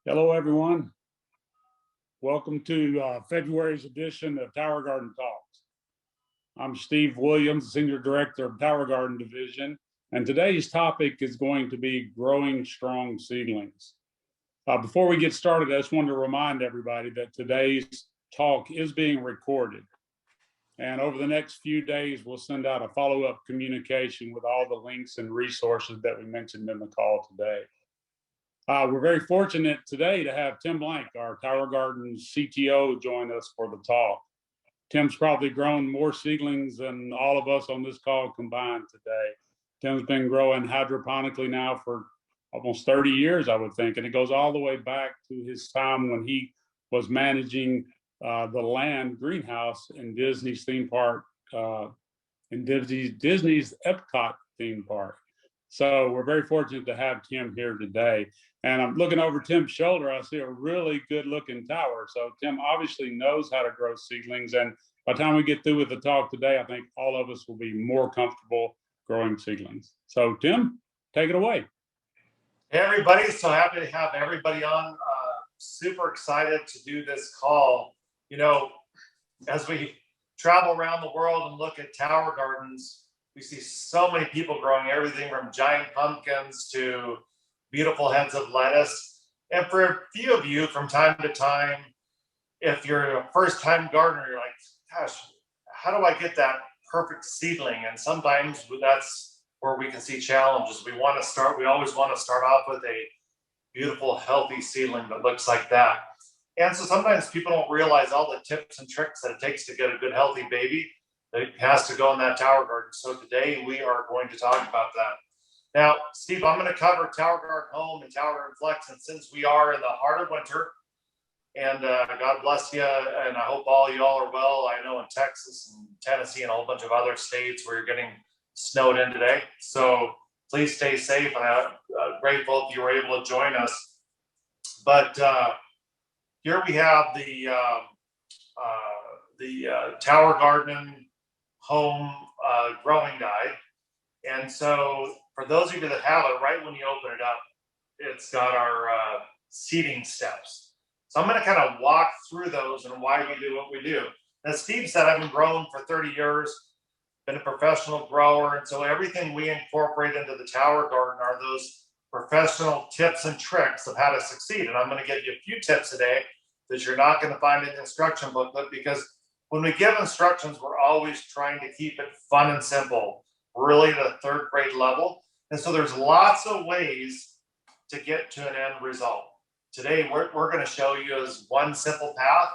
Hello, everyone. Welcome to February's edition of Tower Garden Talks. I'm Steve Williams, Senior Director of Tower Garden Division, and today's topic is going to be growing strong seedlings. Before we get started, I just wanted to remind everybody that today's talk is being recorded. And over the next few days, we'll send out a follow-up communication with all the links and resources that we mentioned in the call today. We're very fortunate today to have Tim Blank, our Tower Garden CTO, join us for the talk. Tim's probably grown more seedlings than all of us on this call combined today. Tim's been growing hydroponically now for almost 30 years, I would think, and it goes all the way back to his time when he was managing the land greenhouse in Disney's theme park, in Disney's Epcot theme park. So we're very fortunate to have Tim here today. And I'm looking over Tim's shoulder, I see a really good looking tower. So Tim obviously knows how to grow seedlings. And by the time we get through with the talk today, I think all of us will be more comfortable growing seedlings. So Tim, take it away. Hey everybody, so happy to have everybody on. Super excited to do this call. You know, as we travel around the world and look at tower gardens, we see so many people growing everything from giant pumpkins to beautiful heads of lettuce. And for a few of you from time to time, if you're a first-time gardener, you're like, gosh, how do I get that perfect seedling? And sometimes that's where we can see challenges. We always want to start off with a beautiful, healthy seedling that looks like that. And so sometimes people don't realize all the tips and tricks that it takes to get a good, healthy baby that has to go in that tower garden. So today we are going to talk about that. Now, Steve, I'm going to cover Tower Garden Home and Tower Garden Flex, and since we are in the heart of winter, and God bless you, and I hope all y'all are well. I know in Texas and Tennessee and a whole bunch of other states where you're getting snowed in today. So please stay safe, and I'm grateful if you were able to join us. But here we have the Tower Garden Home growing guide. And so for those of you that have it, right when you open it up, it's got our seeding steps. So I'm going to kind of walk through those and why we do what we do. As Steve said, I've been growing for 30 years, been a professional grower. And so everything we incorporate into the tower garden are those professional tips and tricks of how to succeed. And I'm going to give you a few tips today that you're not going to find in the instruction booklet, because when we give instructions, we're always trying to keep it fun and simple, really the third grade level. And so there's lots of ways to get to an end result. Today, we're going to show you as one simple path.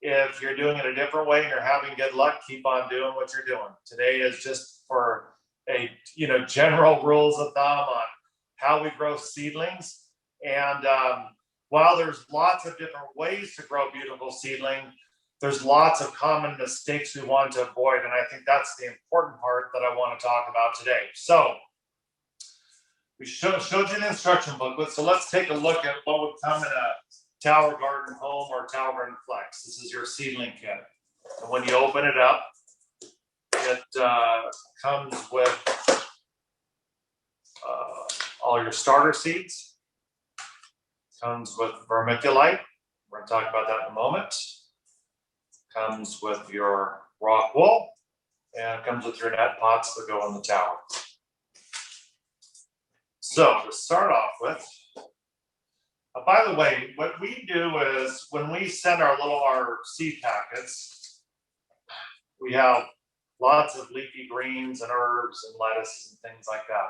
If you're doing it a different way and you're having good luck, keep on doing what you're doing. Today is just for a general rules of thumb on how we grow seedlings. And while there's lots of different ways to grow beautiful seedling, there's lots of common mistakes we want to avoid. And I think that's the important part that I want to talk about today. So we showed you the instruction booklet. So let's take a look at what would come in a Tower Garden Home or Tower Garden Flex. This is your seedling kit. And when you open it up, it comes with all your starter seeds. Comes with vermiculite. We're going to talk about that in a moment. Comes with your rock wool, and it comes with your net pots that go in the tower. So to start off with, by the way, what we do is when we send our seed packets, we have lots of leafy greens and herbs and lettuces and things like that.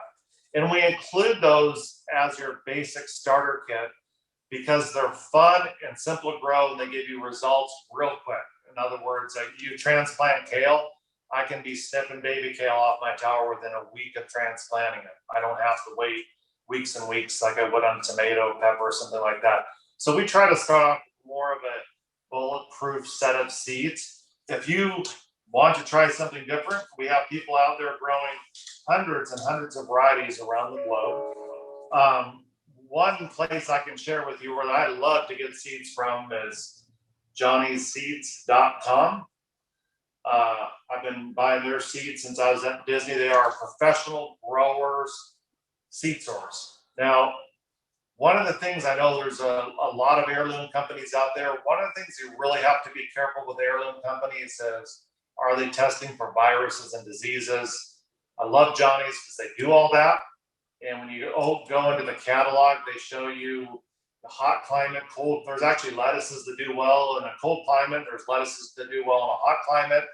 And we include those as your basic starter kit because they're fun and simple to grow, and they give you results real quick. In other words, you transplant kale, I can be snipping baby kale off my tower within a week of transplanting it. I don't have to wait weeks and weeks like I would on tomato, pepper, something like that. So we try to start off with more of a bulletproof set of seeds. If you want to try something different, we have people out there growing hundreds and hundreds of varieties around the globe. One place I can share with you where I love to get seeds from is johnnyseeds.com. I've been buying their seeds since I was at Disney. They are professional growers seed source. Now, One of the things, I know there's a lot of heirloom companies out there. One of the things you really have to be careful with heirloom companies is, are they testing for viruses and diseases? I love Johnny's because they do all that. And when you go into the catalog, they show you the hot climate, cold. There's actually lettuces that do well in a cold climate. There's lettuces that do well in a hot climate.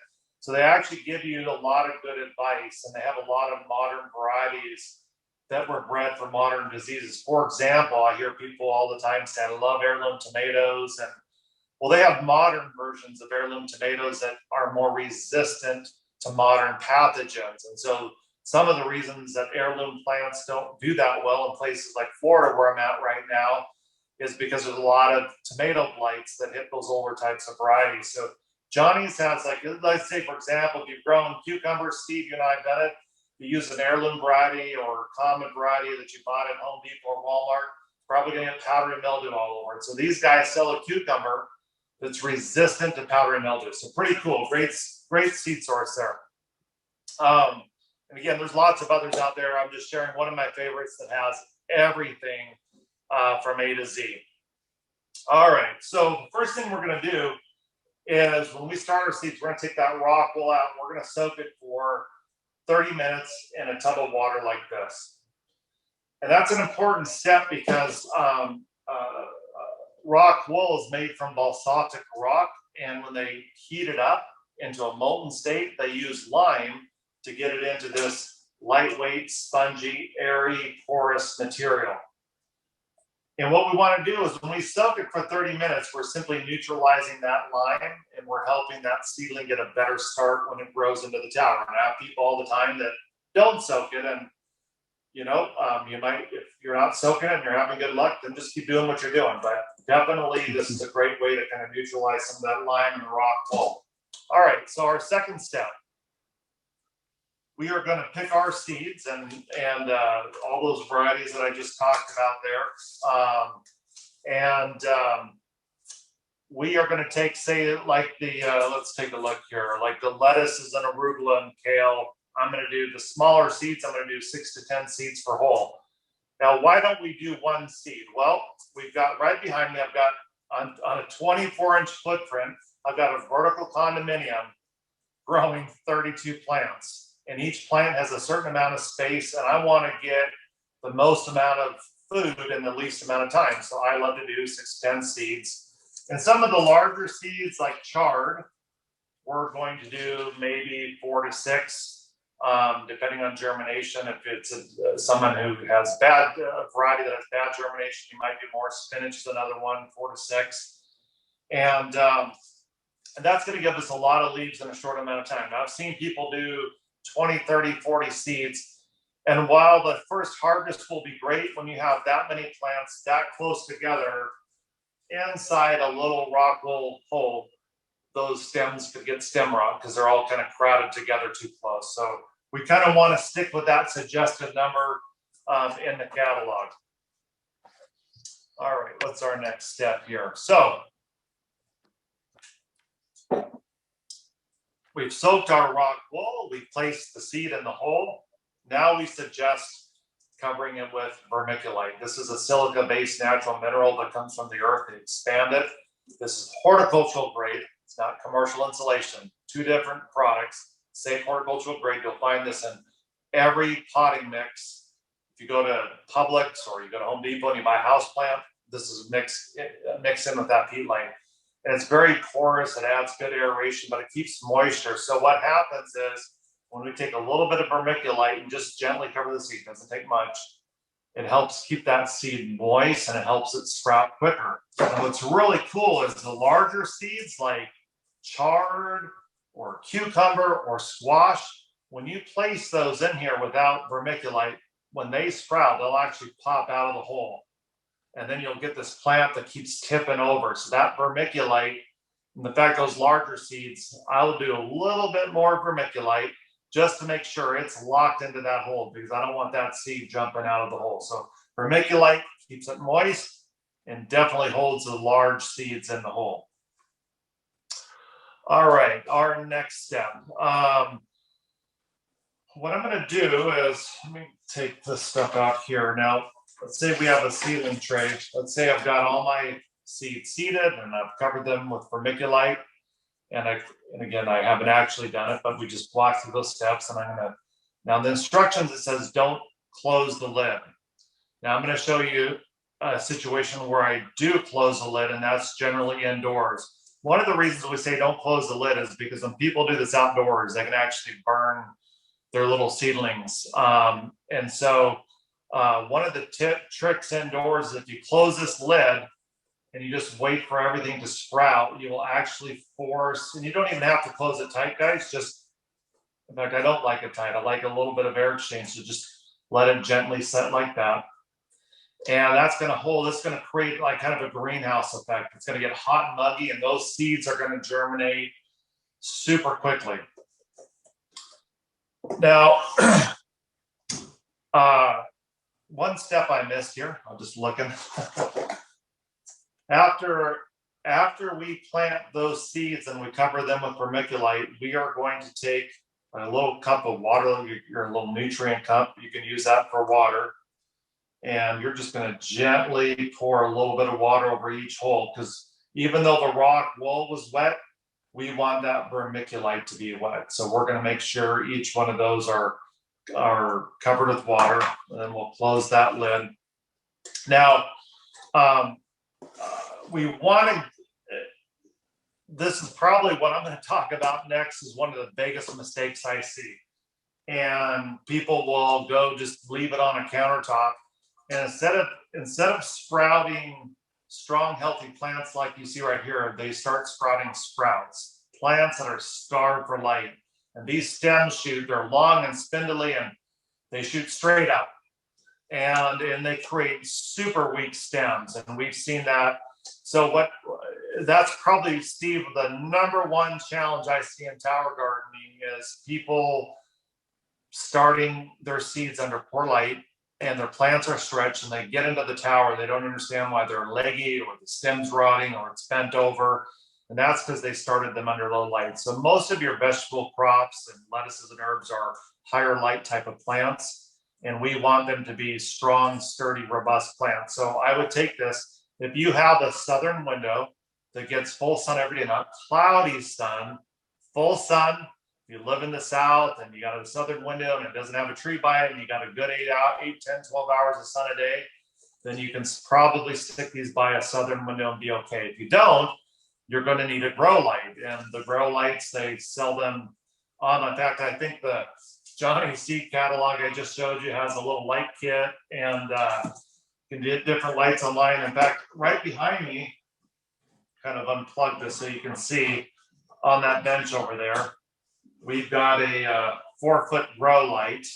So they actually give you a lot of good advice, and they have a lot of modern varieties that were bred for modern diseases. For example, I hear people all the time say, I love heirloom tomatoes. And well, they have modern versions of heirloom tomatoes that are more resistant to modern pathogens. And so some of the reasons that heirloom plants don't do that well in places like Florida, where I'm at right now, is because there's a lot of tomato blights that hit those older types of varieties. So Johnny's has, like, let's say, for example, if you've grown cucumbers, Steve, you and I have done it, you use an heirloom variety or common variety that you bought at Home Depot or Walmart, probably going to get powdery mildew all over it. So these guys sell a cucumber that's resistant to powdery mildew. So pretty cool, great seed source there. And again, there's lots of others out there. I'm just sharing one of my favorites that has everything from A to Z. All right, so the first thing we're going to do is, when we start our seeds, we're going to take that rock wool out and we're going to soak it for 30 minutes in a tub of water like this. And that's an important step because rock wool is made from basaltic rock, and when they heat it up into a molten state, they use lime to get it into this lightweight, spongy, airy, porous material. And what we want to do is, when we soak it for 30 minutes, we're simply neutralizing that lime, and we're helping that seedling get a better start when it grows into the tower. And I have people all the time that don't soak it, and you might, if you're not soaking it and you're having good luck, then just keep doing what you're doing. But definitely, this is a great way to kind of neutralize some of that lime and the rock wool. All right, so our second step, we are going to pick our seeds and all those varieties that I just talked about there. We are going to take, say, like the, let's take a look here, like the lettuces and arugula and kale. I'm going to do the smaller seeds. I'm going to do 6 to 10 seeds per hole. Now, why don't we do one seed? Well, we've got right behind me, I've got on a 24-inch footprint, I've got a vertical condominium growing 32 plants. And each plant has a certain amount of space, and I want to get the most amount of food in the least amount of time. So I love to do 6 to 10 seeds. And some of the larger seeds, like chard, we're going to do maybe 4 to 6. Depending on germination. If it's someone who has bad variety that has bad germination, you might do more spinach than another one, 4 to 6. And that's going to give us a lot of leaves in a short amount of time. Now, I've seen people do 20, 30, 40 seeds. And while the first harvest will be great when you have that many plants that close together inside a little rock wool hole, those stems could get stem rot because they're all kind of crowded together too close. So we kind of want to stick with that suggested number in the catalog. All right, what's our next step here? So we've soaked our rock wool. We've placed the seed in the hole. Now we suggest covering it with vermiculite. This is a silica-based natural mineral that comes from the earth. They expand it. This is horticultural grade. It's not commercial insulation. 2 different products. Safe horticultural grade. You'll find this in every potting mix. If you go to Publix or you go to Home Depot and you buy a house plant, this is mixed in with that peatite. And it's very porous. It adds good aeration, but it keeps moisture. So what happens is, when we take a little bit of vermiculite and just gently cover the seed, doesn't take much, it helps keep that seed moist and it helps it sprout quicker. And what's really cool is the larger seeds like chard or cucumber or squash, when you place those in here without vermiculite, when they sprout, they'll actually pop out of the hole. And then you'll get this plant that keeps tipping over. So that vermiculite, and in fact, those larger seeds, I'll do a little bit more vermiculite just to make sure it's locked into that hole, because I don't want that seed jumping out of the hole. So vermiculite keeps it moist and definitely holds the large seeds in the hole. All right, our next step. What I'm going to do is, let me take this stuff out here. Now, let's say we have a seedling tray. Let's say I've got all my seeds seeded and I've covered them with vermiculite. And again, I haven't actually done it, but we just walk through those steps. And now the instructions, it says don't close the lid. Now I'm gonna show you a situation where I do close the lid, and that's generally indoors. One of the reasons we say don't close the lid is because when people do this outdoors, they can actually burn their little seedlings. And so one of the tricks indoors is if you close this lid and you just wait for everything to sprout, you will actually force, and you don't even have to close it tight, guys. Just, in fact, I don't like it tight. I like a little bit of air exchange, so just let it gently set like that. And that's going to hold, it's going to create like kind of a greenhouse effect. It's going to get hot and muggy, and those seeds are going to germinate super quickly. Now, one step I missed here, I'm just looking. After we plant those seeds and we cover them with vermiculite, we are going to take a little cup of water, your little nutrient cup. You can use that for water. And you're just going to gently pour a little bit of water over each hole, because even though the rock wall was wet, we want that vermiculite to be wet. So we're going to make sure each one of those are covered with water, and then we'll close that lid. Now, we want to, this is probably what I'm going to talk about next, is one of the biggest mistakes I see. And people will go just leave it on a countertop. And instead of sprouting strong, healthy plants like you see right here, they start sprouting sprouts, plants that are starved for light. And these stems they're long and spindly, and they shoot straight up. And they create super weak stems. And we've seen that. So that's probably, Steve, the number one challenge I see in tower gardening is people starting their seeds under poor light, and their plants are stretched, and they get into the tower. They don't understand why they're leggy, or the stem's rotting, or it's bent over. And that's because they started them under low light. So most of your vegetable crops and lettuces and herbs are higher light type of plants. And we want them to be strong, sturdy, robust plants. So I would take this, if you have a southern window that gets full sun every day, not cloudy sun, full sun. If you live in the South and you got a southern window and it doesn't have a tree by it, and you got a good 8, 10, 12 hours of sun a day, then you can probably stick these by a southern window and be okay. If you don't, you're going to need a grow light. And the grow lights, they sell them on. In fact, I think the Johnny Seed catalog I just showed you has a little light kit, and you can get different lights online. In fact, right behind me, kind of unplug this so you can see on that bench over there, we've got a 4-foot grow light.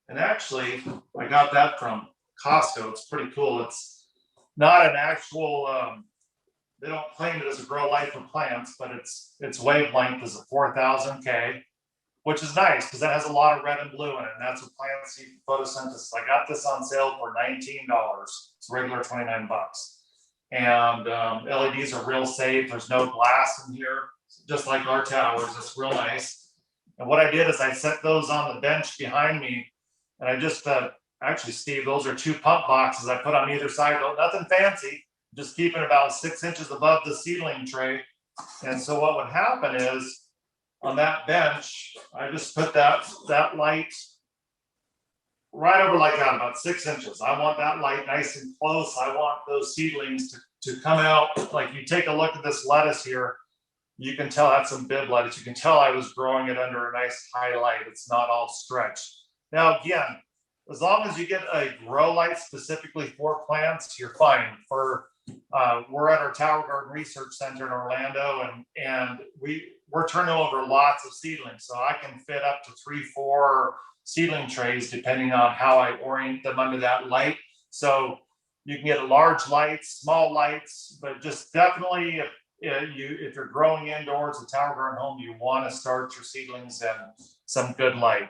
And actually, I got that from Costco. It's pretty cool. It's not an actual, they don't claim it as a grow light for plants, but its wavelength is a 4000 K, which is nice because that has a lot of red and blue in it. And that's what plants need for photosynthesis. I got this on sale for $19. It's regular 29 bucks. And LEDs are real safe. There's no glass in here, just like our towers. It's real nice. And what I did is I set those on the bench behind me, and I just, actually, Steve, those are 2 pump boxes I put on either side. Nothing fancy, just keeping about 6 inches above the seedling tray. And so what would happen is, on that bench, I just put that light right over like that, about 6 inches. I want that light nice and close. I want those seedlings to come out. Like, you take a look at this lettuce here, you can tell that's some bib lettuce. You can tell I was growing it under a nice high light. It's not all stretched. Now, again, as long as you get a grow light specifically for plants, you're fine. We're at our Tower Garden Research Center in Orlando, and we're turning over lots of seedlings. So I can fit up to 3-4 seedling trays depending on how I orient them under that light. So you can get large lights, small lights, but just definitely if you're growing indoors, a Tower Garden home, you want to start your seedlings in some good light.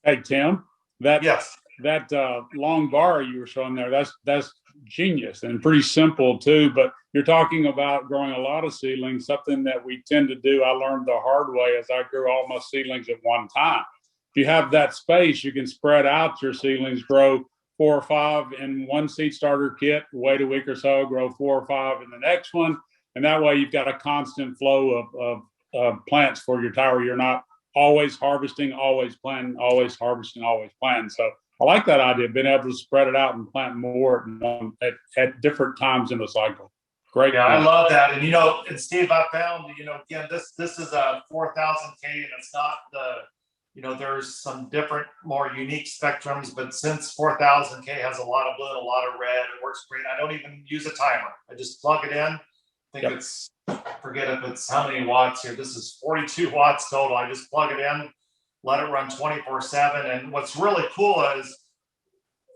Hey, Tim, that long bar you were showing there, that's genius and pretty simple too. But you're talking about growing a lot of seedlings, something that we tend to do. I learned the hard way as I grew all my seedlings at one time. If you have that space, you can spread out your seedlings, grow 4 or 5 in one seed starter kit, wait a week or so, grow 4 or 5 in the next one. And that way you've got a constant flow of plants for your tower. You're not always harvesting, always planting, always harvesting, always planting. So I like that idea, being able to spread it out and plant more at different times in the cycle. Great. Yeah, I love that. And, you know, and Steve, I found, you know, again, this is a 4000K, and it's not the, you know, there's some different, more unique spectrums, but since 4000K has a lot of blue and a lot of red, it works great. I don't even use a timer. I just plug it in. I think it's, forget if it's how many watts here. This is 42 watts total. I just plug it in, let it run 24/7. And what's really cool is,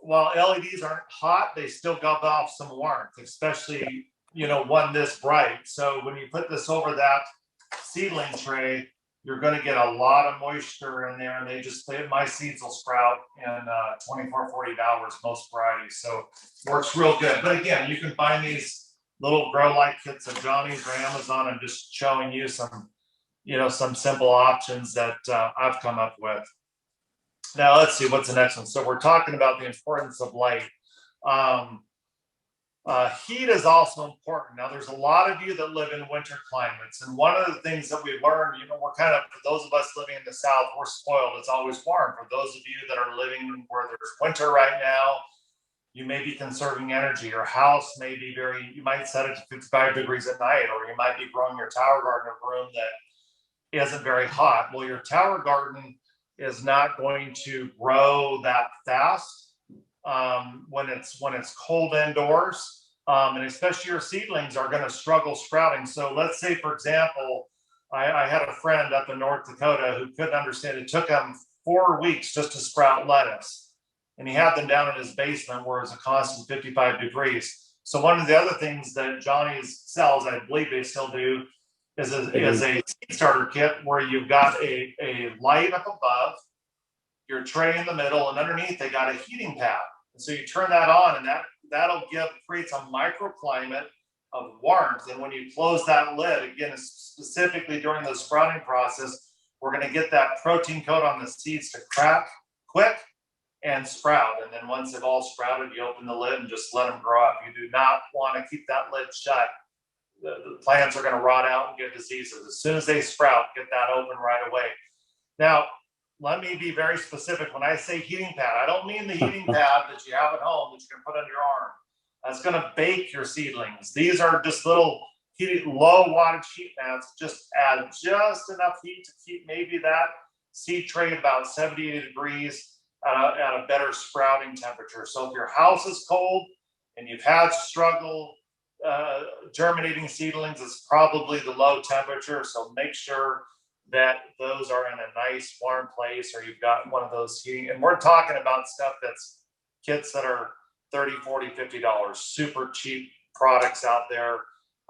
while LEDs aren't hot, they still give off some warmth, especially, you know, one this bright. So when you put this over that seedling tray, you're going to get a lot of moisture in there, and my seeds will sprout in 24, 48 hours, most varieties. So works real good. But again, you can find these little grow light kits at Johnny's or Amazon. I'm just showing you some, you know, some simple options that I've come up with. Now let's see, what's the next one? So we're talking about the importance of light. Heat is also important. Now, there's a lot of you that live in winter climates, and one of the things that we learned, you know, we're kind of, for those of us living in the South, we're spoiled. It's always warm. For those of you that are living where there's winter right now, you may be conserving energy. Your house may be you might set it to 55 degrees at night, or you might be growing your tower garden in a room that isn't very hot. Well, your tower garden is not going to grow that fast when it's cold indoors. And especially your seedlings are going to struggle sprouting. So let's say, for example, I had a friend up in North Dakota who couldn't understand. It took him 4 weeks just to sprout lettuce. And he had them down in his basement where it's a constant 55 degrees. So one of the other things that Johnny's sells, I believe they still do, is a seed starter kit where you've got a light up above, your tray in the middle, and underneath they got a heating pad. And so you turn that on, and that'll creates a microclimate of warmth. And when you close that lid, again, specifically during the sprouting process, we're going to get that protein coat on the seeds to crack quick and sprout. And then once they've all sprouted, you open the lid and just let them grow up. You do not want to keep that lid shut. The plants are going to rot out and get diseases. As soon as they sprout, get that open right away. Now, let me be very specific. When I say heating pad, I don't mean the heating pad that you have at home that you can put on your arm. That's going to bake your seedlings. These are just little low wattage heat mats. Just add just enough heat to keep maybe that seed tray at about 70 degrees at a better sprouting temperature. So if your house is cold and you've had struggle germinating seedlings, it's probably the low temperature. So make sure that those are in a nice warm place, or you've got one of those heating. And we're talking about stuff that's kits that are $30, $40, $50, super cheap products out there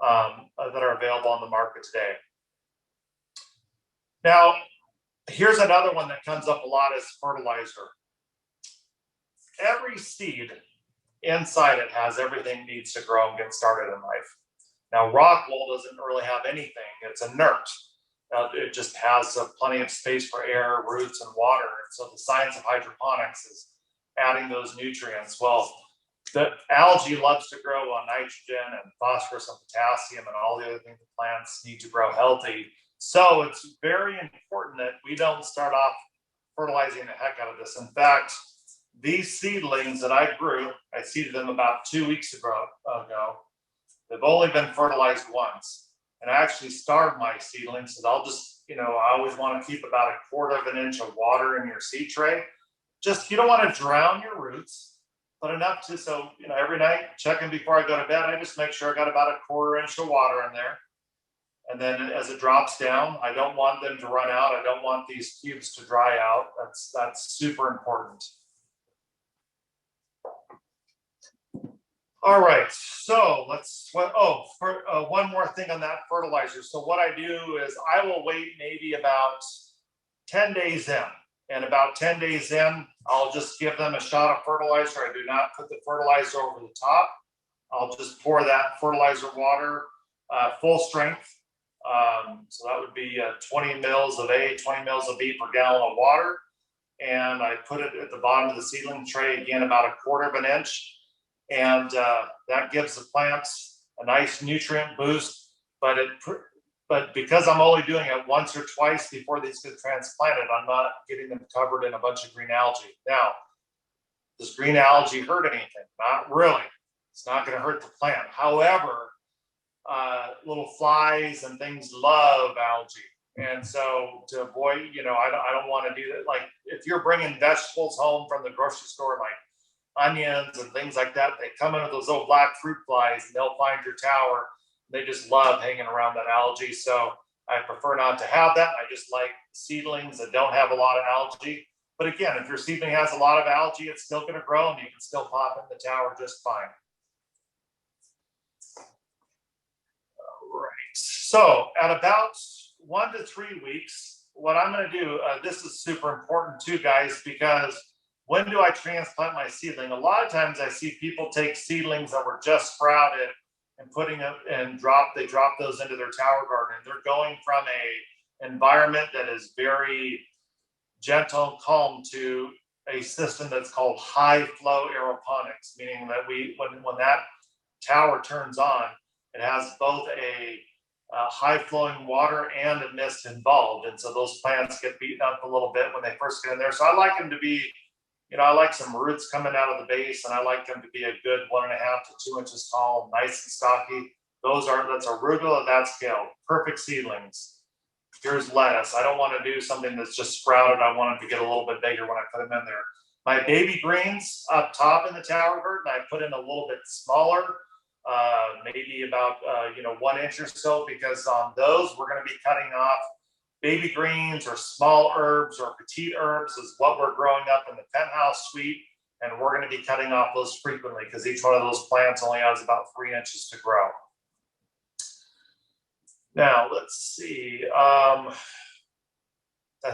that are available on the market today. Now, here's another one that comes up a lot is fertilizer. Every seed inside it has everything it needs to grow and get started in life. Now, rock wool doesn't really have anything. It's inert. It just has plenty of space for air, roots, and water. And so the science of hydroponics is adding those nutrients. Well, the algae loves to grow on nitrogen and phosphorus and potassium and all the other things the plants need to grow healthy. So it's very important that we don't start off fertilizing the heck out of this. In fact, these seedlings that I grew, I seeded them about 2 weeks ago. They've only been fertilized once. And I actually starved my seedlings, because I'll just, you know, I always want to keep about 1/4 of an inch of water in your seed tray. Just, you don't want to drown your roots, but enough to, so, you know, every night, checking before I go to bed, I just make sure I got about 1/4 inch of water in there. And then as it drops down, I don't want them to run out. I don't want these cubes to dry out. That's super important. All right, so one more thing on that fertilizer. So what I do is I will wait maybe about 10 days in. And about 10 days in, I'll just give them a shot of fertilizer. I do not put the fertilizer over the top. I'll just pour that fertilizer water, full strength. So that would be 20 mils of A, 20 mils of B per gallon of water. and I put it at the bottom of the seedling tray, again, about 1/4 of an inch. And that gives the plants a nice nutrient boost. But because I'm only doing it once or twice before these get transplanted, I'm not getting them covered in a bunch of green algae. Now, does green algae hurt anything? Not really. It's not going to hurt the plant. However, little flies and things love algae. And so to avoid, I don't want to do that. Like if you're bringing vegetables home from the grocery store, like onions and things like that, they come in with those little black fruit flies and they'll find your tower. They just love hanging around that algae. So I prefer not to have that. I just like seedlings that don't have a lot of algae. But again, if your seedling has a lot of algae, it's still going to grow and you can still pop in the tower just fine. All right. So at about 1 to 3 weeks, what I'm going to do, this is super important too, guys, because when do I transplant my seedling? A lot of times I see people take seedlings that were just sprouted and putting them and they drop those into their tower garden. And they're going from an environment that is very gentle and calm to a system that's called high flow aeroponics, meaning that when that tower turns on, it has both a high flowing water and a mist involved. And so those plants get beaten up a little bit when they first get in there. So I like them to be, I like some roots coming out of the base, and I like them to be a good 1.5 to 2 inches tall, nice and stocky. That's arugula, that's kale, perfect seedlings. Here's lettuce. I don't want to do something that's just sprouted. I want it to get a little bit bigger when I put them in there. My baby greens up top in the tower garden, I put in a little bit smaller, maybe about 1 inch or so, because on those we're going to be cutting off baby greens or small herbs or petite herbs is what we're growing up in the penthouse suite, and we're going to be cutting off those frequently because each one of those plants only has about 3 inches to grow. Now let's see. I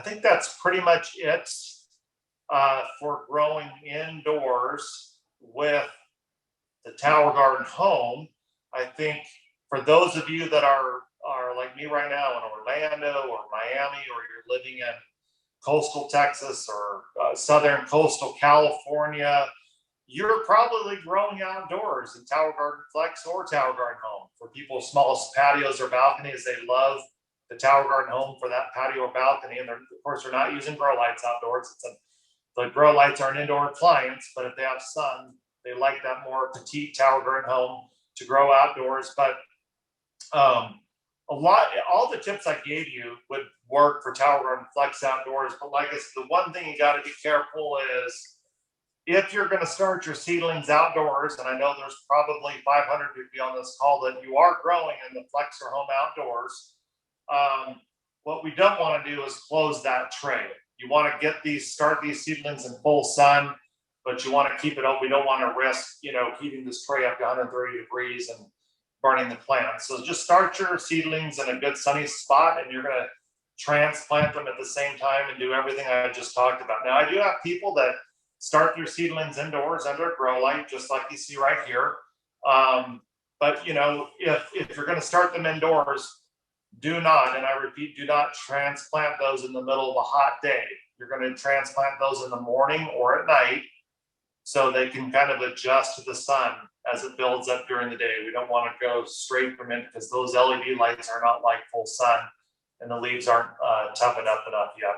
think that's pretty much it for growing indoors with the Tower Garden home. I think for those of you that are like me right now in Orlando or Miami, or you're living in coastal Texas or southern coastal California, you're probably growing outdoors in Tower Garden Flex or Tower Garden Home. For people with small patios or balconies, they love the Tower Garden Home for that patio or balcony. And of course, they're not using grow lights outdoors. The grow lights are an indoor appliance, but if they have sun, they like that more petite Tower Garden Home to grow outdoors. But all the tips I gave you would work for Tower Garden Flex outdoors. But like I said, the one thing you got to be careful is if you're going to start your seedlings outdoors, and I know there's probably 500 of you on this call that you are growing in the Flex or Home outdoors, what we don't want to do is close that tray. You want to start these seedlings in full sun, but you want to keep it open. We don't want to risk, heating this tray up to 130 degrees and burning the plant. So just start your seedlings in a good sunny spot, and you're going to transplant them at the same time and do everything I just talked about. Now, I do have people that start your seedlings indoors under a grow light, just like you see right here. But if you're going to start them indoors, do not, and I repeat, do not transplant those in the middle of a hot day. You're going to transplant those in the morning or at night so they can kind of adjust to the sun as it builds up during the day. We don't want to go straight from it because those LED lights are not like full sun and the leaves aren't toughened up enough yet.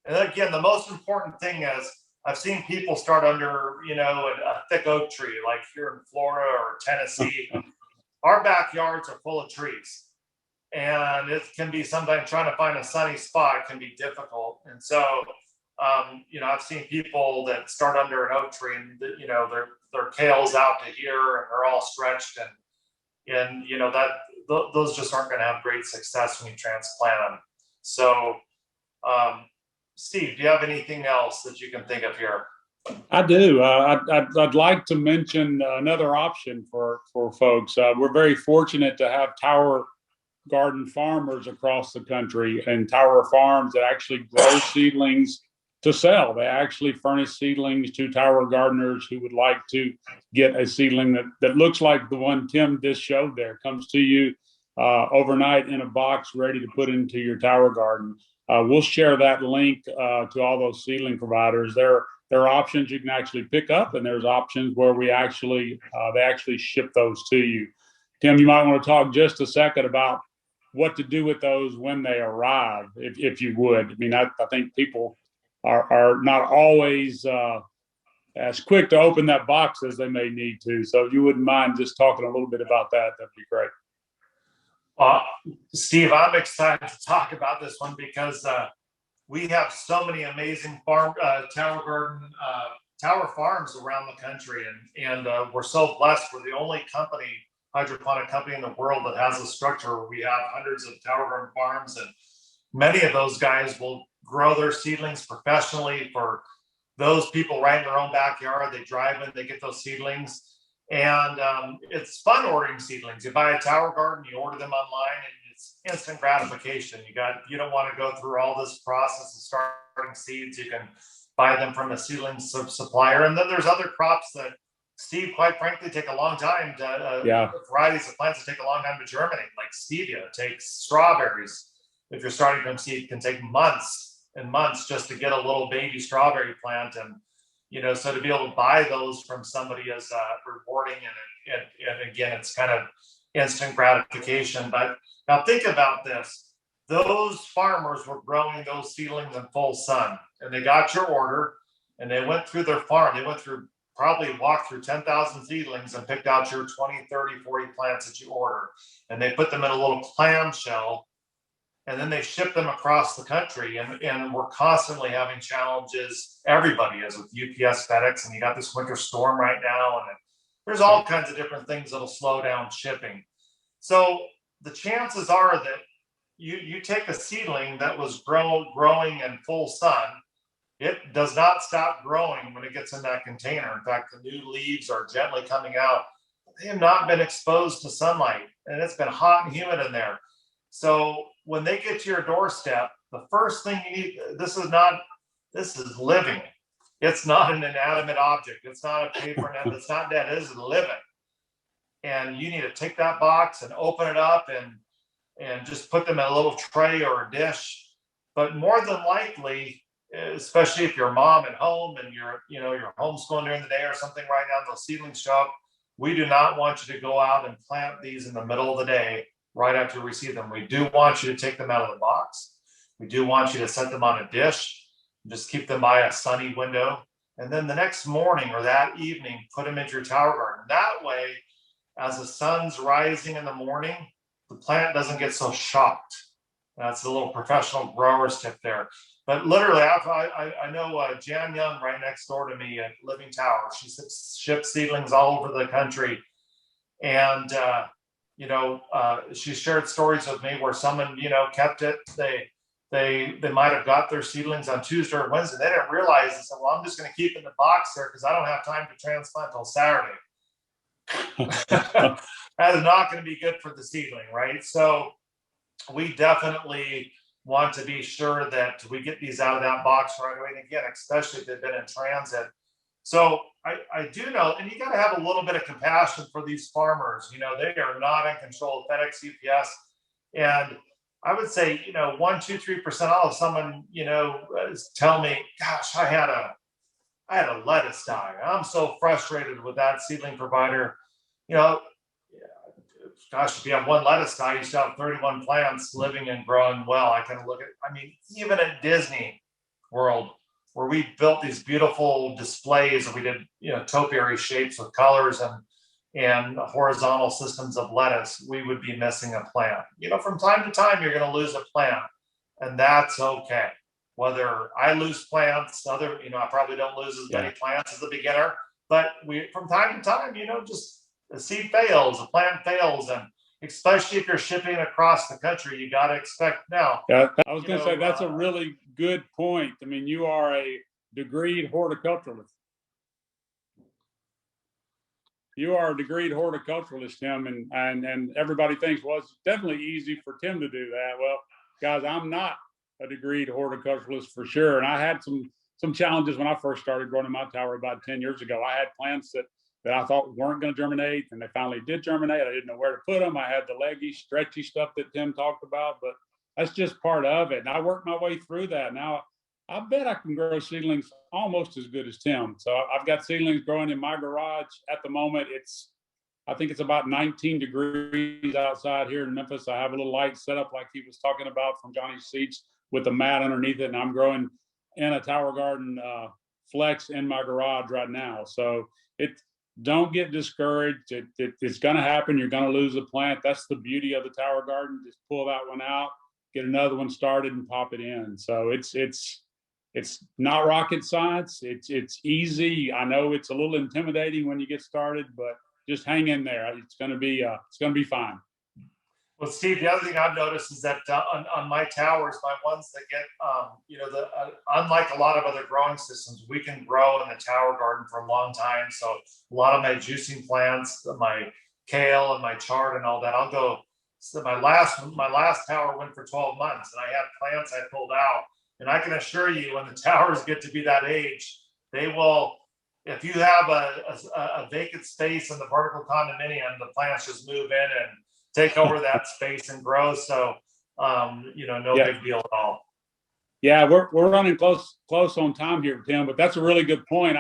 And again, the most important thing is I've seen people start under, a thick oak tree, like here in Florida or Tennessee. Our backyards are full of trees, and it can be sometimes trying to find a sunny spot can be difficult. And so, I've seen people that start under an oak tree and, their tails out to here and they're all stretched, and those just aren't going to have great success when you transplant them. So, Steve, do you have anything else that you can think of here? I do. I'd like to mention another option for folks. We're very fortunate to have tower garden farmers across the country and tower farms that actually grow seedlings to sell. They actually furnish seedlings to tower gardeners who would like to get a seedling that looks like the one Tim just showed there, comes to you overnight in a box ready to put into your tower garden. we'll share that link to all those seedling providers. There are options you can actually pick up, and there's options where they actually ship those to you. Tim, you might want to talk just a second about what to do with those when they arrive, if you would. I mean, I think people are not always as quick to open that box as they may need to. So if you wouldn't mind just talking a little bit about that, that'd be great. Steve, I'm excited to talk about this one because we have so many amazing tower farms around the country, and we're so blessed. We're the only hydroponic company in the world that has a structure where we have hundreds of tower garden farms, and many of those guys will grow their seedlings professionally for those people right in their own backyard. They drive in, they get those seedlings, and it's fun ordering seedlings. You buy a tower garden, you order them online, and it's instant gratification. You don't want to go through all this process of starting seeds. You can buy them from a seedling supplier, and then there's other crops that, Steve, quite frankly, take a long time to varieties of plants that take a long time to germinate, like stevia. Takes strawberries. If you're starting from seed, can take months and months just to get a little baby strawberry plant. And so to be able to buy those from somebody is rewarding, and again, it's kind of instant gratification. But now think about this: those farmers were growing those seedlings in full sun, and they got your order, and they went through their farm. They probably walked through 10,000 seedlings and picked out your 20, 30, 40 plants that you order. And they put them in a little clamshell, and then they ship them across the country. And we're constantly having challenges. Everybody is, with UPS, FedEx, and you got this winter storm right now. And there's all kinds of different things that'll slow down shipping. So the chances are that you take a seedling that was growing in full sun. It does not stop growing when it gets in that container. In fact, the new leaves are gently coming out. They have not been exposed to sunlight, and it's been hot and humid in there. So when they get to your doorstep, the first thing you need, this is living. It's not an inanimate object. It's not a paper net. It's not dead. It is living. And you need to take that box and open it up and just put them in a little tray or a dish. But more than likely, especially if you're a mom at home and you're homeschooling during the day or something right now, those seedlings show up. We do not want you to go out and plant these in the middle of the day right after you receive them. We do want you to take them out of the box. We do want you to set them on a dish, just keep them by a sunny window. And then the next morning or that evening, put them into your tower garden. That way, as the sun's rising in the morning, the plant doesn't get so shocked. That's a little professional grower's tip there. But literally, I know Jan Young right next door to me at Living Tower. She ships seedlings all over the country. And, she shared stories with me where someone, kept it. They might have got their seedlings on Tuesday or Wednesday. They didn't realize. They said, well, I'm just going to keep it in the box there because I don't have time to transplant till Saturday. That is not going to be good for the seedling, right? So we definitely want to be sure that we get these out of that box right away. And again, especially if they've been in transit. So I do know, and you got to have a little bit of compassion for these farmers. They are not in control of FedEx, UPS. And I would say, 1%, 2%, 3% off. Someone, tell me, gosh, I had a lettuce die. I'm so frustrated with that seedling provider. Gosh, if you have one lettuce die, you still have 31 plants living and growing well. I kind of look at, even at Disney World, where we built these beautiful displays, and we did, topiary shapes with colors and horizontal systems of lettuce, we would be missing a plant. From time to time, you're going to lose a plant, and that's okay. Whether I lose plants, I probably don't lose as many plants as a beginner, but from time to time, just the seed fails, the plant fails, and especially if you're shipping across the country, you got to expect now. Yeah, I was going to say that's a really good point. You are a degreed horticulturalist. You are a degreed horticulturalist, Tim, and everybody thinks, well, it's definitely easy for Tim to do that. Well, guys, I'm not a degreed horticulturalist for sure, and I had some challenges when I first started growing in my tower about 10 years ago. I had plants that I thought weren't going to germinate, and they finally did germinate. I didn't know where to put them. I had the leggy, stretchy stuff that Tim talked about, but that's just part of it. And I worked my way through that. Now, I bet I can grow seedlings almost as good as Tim. So I've got seedlings growing in my garage at the moment. I think it's about 19 degrees outside here in Memphis. I have a little light set up like he was talking about from Johnny's Seeds with a mat underneath it. And I'm growing in a Tower Garden flex in my garage right now. So don't get discouraged. It's going to happen. You're going to lose a plant. That's the beauty of the Tower Garden. Just pull that one out, get another one started, and pop it in. So it's not rocket science. It's easy. I know it's a little intimidating when you get started, but just hang in there. It's going to be fine. Well, Steve, the other thing I've noticed is that on my towers, my ones that get, unlike a lot of other growing systems, we can grow in the Tower Garden for a long time. So a lot of my juicing plants, my kale and my chard and all that, I'll go. So my last tower went for 12 months, and I had plants I pulled out. And I can assure you, when the towers get to be that age, they will. If you have a vacant space in the vertical condominium, the plants just move in and take over that space and grow. So, no big deal at all. Yeah, we're running close on time here, Tim, but that's a really good point.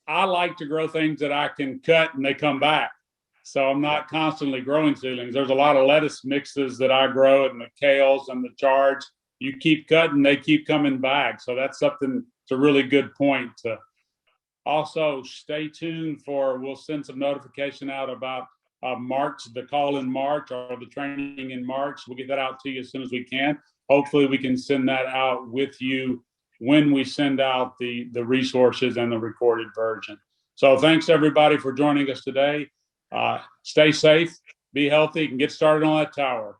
I like to grow things that I can cut and they come back. So I'm not constantly growing seedlings. There's a lot of lettuce mixes that I grow and the kales and the chards. You keep cutting, they keep coming back. So that's something, it's a really good point. Also, stay tuned we'll send some notification out about March, the call in March or the training in March. We'll get that out to you as soon as we can. Hopefully we can send that out with you when we send out the resources and the recorded version. So thanks everybody for joining us today. Stay safe, be healthy, and get started on that tower.